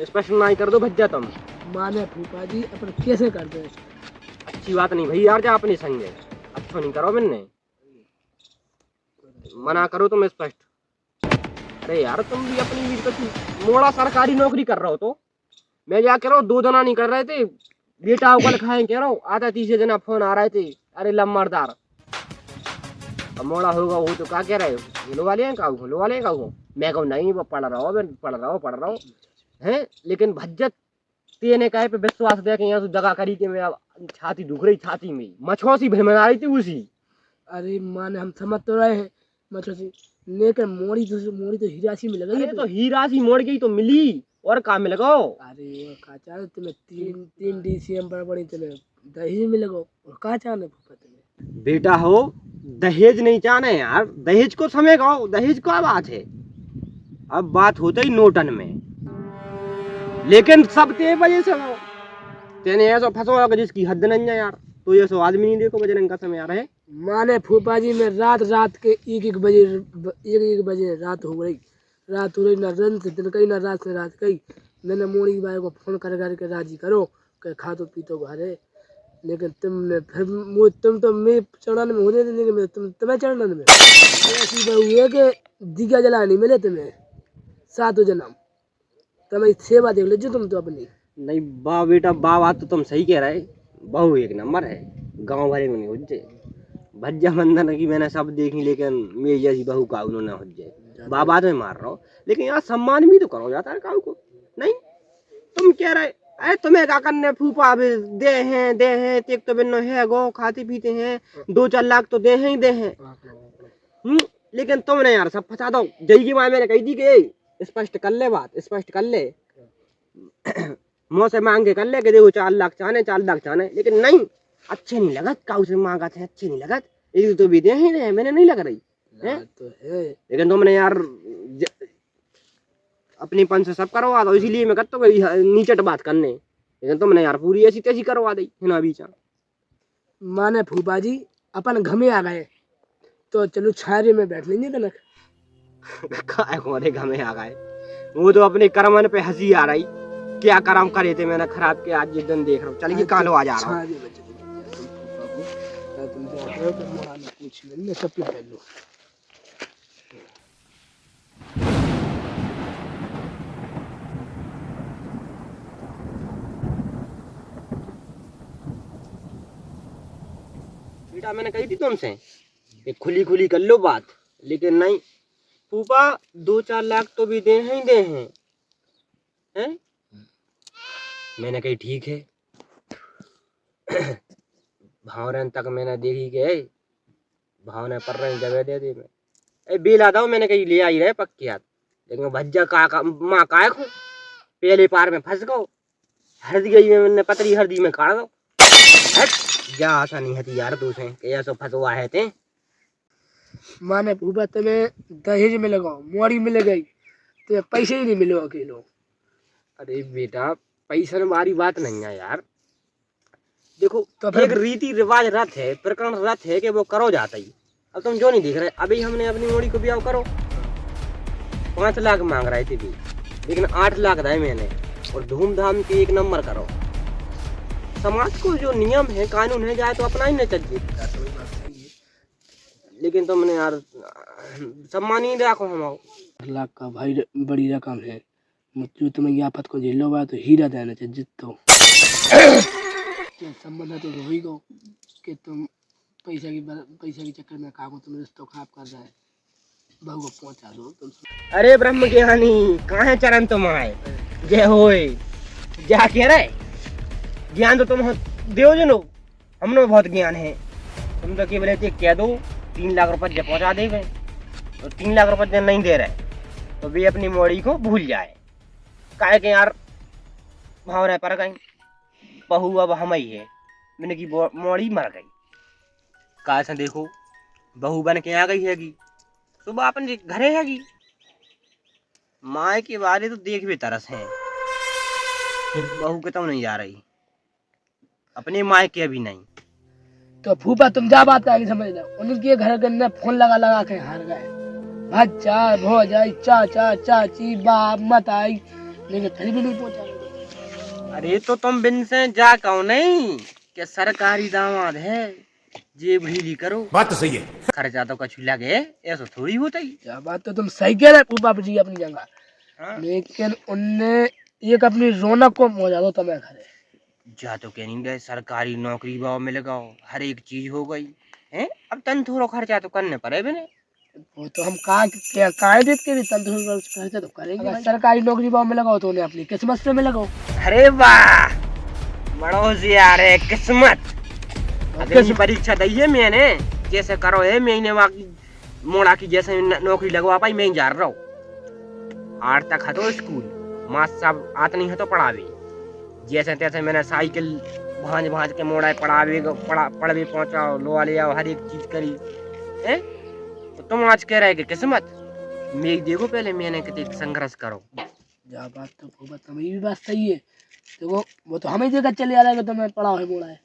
स्पष्ट नहीं कर दो भज्जा तुम। माने फूफा जी अपन कैसे कर दे? अच्छी बात नहीं भाई यार, जा अपने संग है। अच्छा नहीं करो मैंने, मना करो तुम स्पष्ट। अरे यार तुम भी अपनी भी तो मोड़ा सरकारी नौकरी कर रहे हो, तो मैं क्या कह रहा हूँ, 2 जना नहीं कर रहे थे, बेटा उगल खाए कह रहा हूँ, आधा तीसरे जना फोन आ रहे थे, अरे लम्बरदार अब मोड़ा होगा वो, तो क्या कह रहे हो, घुलो वाले हैं का, घुलो वाले हैं का वो। मैं कहूँ नहीं वो पढ़ रहा हो, मैं पढ़ रहा हूँ है। लेकिन भज्जत तेने कहे पे विश्वास दे के यहाँ से दगा करी के मैं अब छाती दुख रही, छाती में मछोसी भरमरा रही थी उसी। अरे माने हम समझ तो रहे हैं मछोसी, लेकिन मोड़ी तो हिरासी में लगी अरे है। तो हीरा सी मोड़ गई तो मिली, और कहाँ मिल गो। अरे वो कहा चाहे तुम्हें तीन तीन डीसीएम पर बड़ी चले दहेज में लगो, और कहा चाहे फूफा तुम्हें। बेटा हो, दहेज नहीं चाहना है यार, दहेज को समय गाओ, दहेज का बात है, अब बात होता ही नोटन में। लेकिन सब ते वजह से हो, तेने ऐसा फंसो जिसकी हद नहीं है यार, तो ये सो आदमी नहीं देखो बजरंग का समय आ रहा है। माने फूफा जी में रात के एक बजे रात हो रही, ना रन से दिन कही ना रात से रात कही। मैंने मोड़ी बाई को फोन कर करके राजी करो कि खा तो पी तो घरे, लेकिन तुमने फिर तुम तो मैं चढ़ाने में होने देंगे, मैं तुम्हें चढ़ाने में ऐसी बहू है कि दिया जला नहीं मिले तुम्हें 7 जन्म। तुम्हारी सेवा देख लीजिए तुम तो अपनी। नहीं बा बेटा, बा बात तो तुम सही कह रहे, बहू एक नंबर है, गांव भरे में नहीं हो जाए। भज्जा बंधन की मैंने सब देखी, लेकिन मेरी जैसी बहू का उन्होंने हो जाए, बा बात में मार रहा हूँ, लेकिन यार सम्मान भी तो करो जाता है काऊ को। नहीं तुम कह रहे, अरे तुम्हें क्या करने फूफा, अभी दे हैं तेक तो बिन्नो है गो, खाते पीते हैं, 2-4 लाख तो दे हैं ही दे हैं। लेकिन तुमने यार सब फंसा दो, जय की माँ मैंने कही थी कि स्पष्ट कर ले, बात स्पष्ट कर ले मुँह से मांग के कर ले कि देखो 4 लाख चाहने, 4 लाख चाहने, लेकिन नहीं, अच्छे नहीं लगत, काऊ से मांगा थे अच्छे नहीं लगत, एक तो भी दे ही रहे, मैंने नहीं लग रही है तो है। लेकिन तुमने यार अपनी पन से सब करवा दो, इसीलिए मैं कहता हूँ नीचट बात करने, लेकिन तुमने यार पूरी ऐसी तैसी करवा दी है ना बीचा। माने फूफा जी अपन घमे आ गए तो चलो छारे में बैठ लेंगे कनक। काय कोरे घमे आ गए, वो तो अपने कर्मन पे हंसी आ रही, क्या कर्म करे थे मैंने खराब के, आज जिस दिन देख रहा हूँ, चलिए कालो आ जा रहा हूँ। बेटा मैंने कही थी तुमसे कि खुली खुली कर लो बात, लेकिन नहीं फूफा, 2-4 लाख तो भी दे हैं ही दे हैं। मैंने कही ठीक है भावरन तक मैंने देखी के भाव ने पर रही जगह दे दी, मैं बिल आता हूँ, मैंने कही ले आई रहे पक्की हाथ, लेकिन भज्जा का माँ काय खो पहले पार में फंस गो, हरदी गई में मैंने पतरी हरदी में काट दो, जा आशा नहीं हती यार तू से कि ऐसा फंसवा है ते। माने फूफा तुम्हें दहेज में लगाओ, मोड़ी में गई तो पैसे ही नहीं मिले अकेलो। अरे बेटा पैसा वाली बात नहीं है यार, देखो तो एक रीति रिवाज रथ है, प्रकरण रथ है कि वो करो जाता ही। अब तुम जो नहीं देख रहे, अभी हमने अपनी मोड़ी को ब्याह करो, 5 लाख मांग रहे थे भी, लेकिन 8 लाख दाए मैंने, और धूमधाम के 1 नंबर करो। समाज को जो नियम है कानून है जाए तो अपना ही नहीं चाहिए, लेकिन तुमने यार सम्मान ही रखो हम। लाख का भाई बड़ी रकम है, जो तुम्हें आफत को झेलो बा तो हीरा देना चाहिए जितो संबंध तो हो ही गो कि तुम पैसा के चक्कर में कागो तुम रिश्ता खराब कर रहा है, बहू को पहुंचा दो तुम। अरे ब्रह्म ज्ञानी कहाँ है चरण तुम्हारे, जय होए जा कह रहे, ज्ञान तो तुम दो जनो, हमने बहुत ज्ञान है, तुम तो केवल ऐसे कह दो 3 लाख रुपये पहुंचा देंगे, तो 3 लाख रुपये नहीं दे रहे तो वे अपनी मोड़ी को भूल जाए, काहे के यार भाव रहे पर गई, बहू अब हम ही है, मैंने की मोड़ी मर गई, कहा से देखो बहू बन के आ गई हैगी, सुबह अपन घरे हैगी, माए के बारे तो देख भी तरस है, बहू के तो नहीं जा रही, अपने माए के अभी नहीं। तो फूफा तुम जा बात नहीं समझ लो, उनके घर के अंदर फोन लगा के हार गए, भज्जा भौजाई चाचा चाची बाप मताई लेकिन फिर भी नहीं पहुंचा। अरे तो तुम बिन से जा कहो नहीं कि सरकारी दामाद है, जेब ढीली करो। बात तो सही है। खर्चा तो कछु लगे, ऐसा थोड़ी होता ही। क्या बात तो तुम सही कह रहे फूफा जी अपनी जगह, हाँ? लेकिन उनने एक अपनी रौनक को मौजा दो तुम्हें घरे। जा तो कह नहीं गए, सरकारी नौकरी बाव मिल गओ, हर एक चीज हो गई है। अब तन थोड़ा खर्चा तो करने पड़े बने। वो तो हम कहाँ देख के भी तंदुरुस्त खर्चा तो करेंगे। अगर सरकारी नौकरी पाओ में लगाओ तो उन्हें अपनी किस्मत से में लगाओ। अरे वाह, बड़ो यार है किस्मत। अगली परीक्षा दी है मैंने, जैसे करो है मैंने वाकी मोड़ा की जैसे नौकरी लगवा पाई, मैं जा रहा हूँ। 8 तक है तो स्कूल, माँ सब आत नहीं है तो पढ़ावे, जैसे तैसे मैंने साइकिल भांज भांज के मोड़ा पढ़ावे पढ़वे पहुंचाओ, लो ले आओ, हर एक चीज करी है। तो तुम आज कह रहे कि किस्मत, मैं देखो पहले मैंने कितने संघर्ष करो। जा बात तो फूफा तुम्हारी भी बात सही है। देखो वो तो हमें देखा चले आ रहा है कि तुम्हें पढ़ा है मोड़ा है।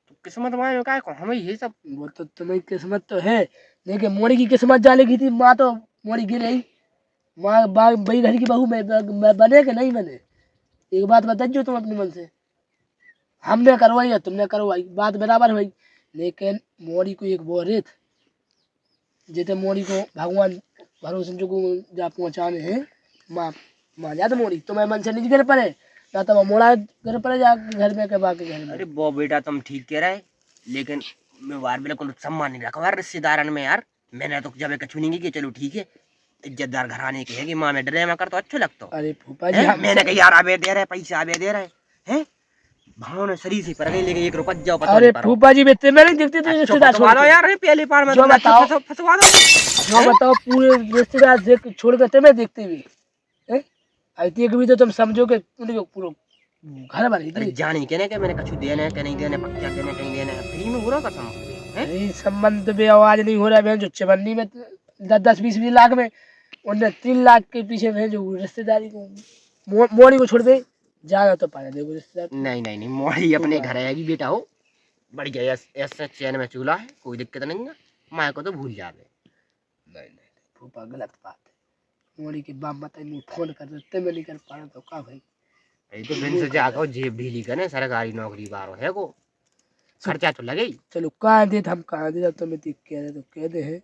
तो किस्मत में क्या को हमें ये सब। वो तो तुम्हारी किस्मत तो है, लेकिन मोड़ी की किस्मत जाने की थी। माँ तो मोड़ी गिर रही, माँ भाई घर की बहू मैं बने कि नहीं बने, एक बात बताइए तुम अपने मन से। हमने करवाई है तुमने करवाई, बात बराबर हुई। लेकिन मोड़ी को एक वो रेत जैसे मोड़ी को भगवान भरोसे जो को जा पहुँचाने हैं। माँ माँ जा तो मोड़ी तुम्हें मन से नहीं गिर पड़े ना, तो मोड़ा गिर पड़े जा घर में के बाकी घर में। अरे वो बेटा तुम ठीक कह रहे, लेकिन मैं बार बिल्कुल सम्मान नहीं रखा रिश्तेदारन में यार। मैंने तो जब कछु नहीं की, चलो ठीक है, इज्जतदार घराने के है कि माँ में ड्रामा कर तो अच्छा लगता। अरे फूफा जी मैंने कहा यार आबे दे रहे पैसा, आबे दे रहे हैं, भाव शरीर से पर गई, लेकिन 1 रुपया जाओ पता अरे नहीं पारो। फूफा जी बेटे मैं नहीं दिखती तो रिश्तेदार फंसवा दो यार, पहली बार में जो तुमने बताओ। फंसवा दो। जो बताओ पूरे रिश्तेदार देख छोड़ कर तुम्हें देखते हुए हैं? ऐसी भी तो तुम समझो कि उनके पूरा घर बनी अरे थी। जानी कहने के मैंने कछु देना है कि नहीं देना, पक्का देना कहीं देना है, फ्री में हो रहा कसम है। नहीं संबंध में आवाज नहीं हो रहा है जो चवन्नी में 10-20 लाख में उन्हें 3 लाख के पीछे में जो रिश्तेदारी को मोड़ी को छोड़ दे जाना तो पाए देखो रिश्तेदार। नहीं नहीं नहीं, मोड़ी अपने घर आएगी बेटा हो, बढ़िया ऐसा चैन में चूल्हा है, कोई दिक्कत नहीं है। माँ को तो भूल जावे। नहीं फूफा गलत बात है। मोड़ी के बाप माता ने फोन कर देते मैं नहीं कर पा रहा तो का भाई। ये तो बिन से जाको जेब ढीली करे, सरकारी नौकरी बारो है को खर्चा तो लगे ही। चलो कहाँ दे हम कहाँ दे, जब तुम्हें देख के आ रहे तो कह दे है